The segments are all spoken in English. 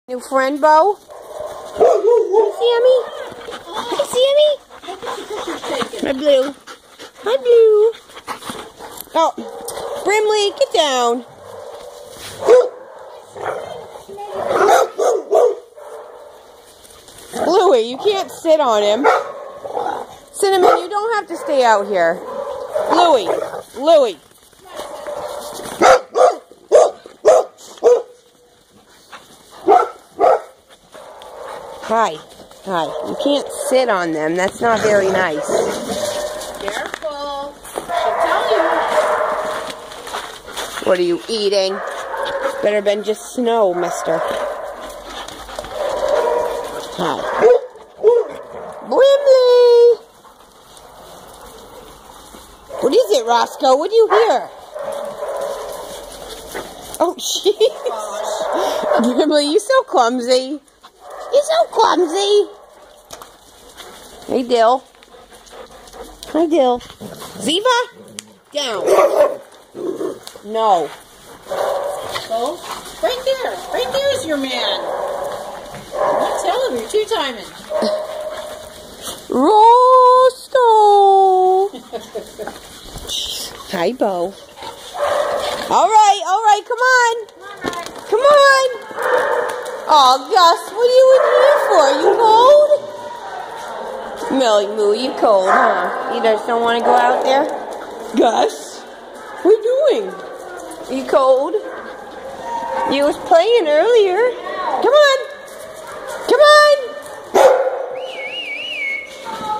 New friend, Bo? Hi, Sammy. Hi, Sammy. Hi, Blue. Hi, Blue. Oh, Brimley, get down. Bluey, you can't sit on him. Cinnamon, you don't have to stay out here. Bluey, Bluey. Hi. Hi. You can't sit on them. That's not very nice. Careful. She'll tell you. What are you eating? Better been just snow, mister. Hi. Brimley! What is it, Roscoe? What do you hear? Oh, jeez. Brimley, you so clumsy. You're so clumsy. Hey, Dill. Hi, Dill. Ziva? Down. No. Oh, right there. Right there's your man. Don't tell him you're two-timing. Roscoe. Hi, Bo. All right, come on. Come on. Oh, Gus, what are you in here for? You cold? Millie Moo, you cold, huh? You just don't want to go out there? Gus, what are you doing? Are you cold? You was playing earlier. Come on. Come on.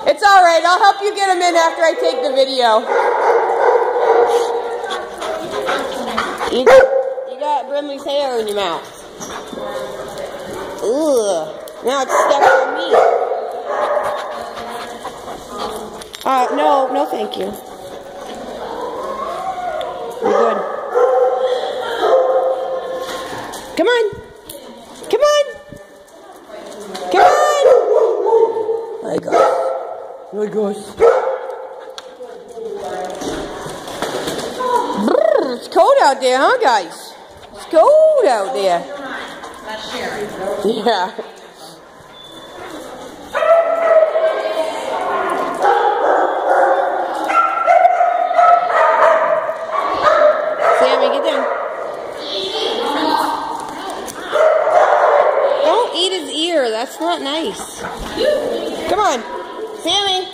It's all right. I'll help you get him in after I take the video. You got Brimley's hair in your mouth. Ugh. Now it's stuck on me. No, thank you. You're good. Come on. Come on. Come on. Hi, guys. Hi, guys. Brrr, it's cold out there, huh, guys? It's cold out there. Yeah. Sammy, get down. Don't eat his ear. That's not nice. Come on. Sammy.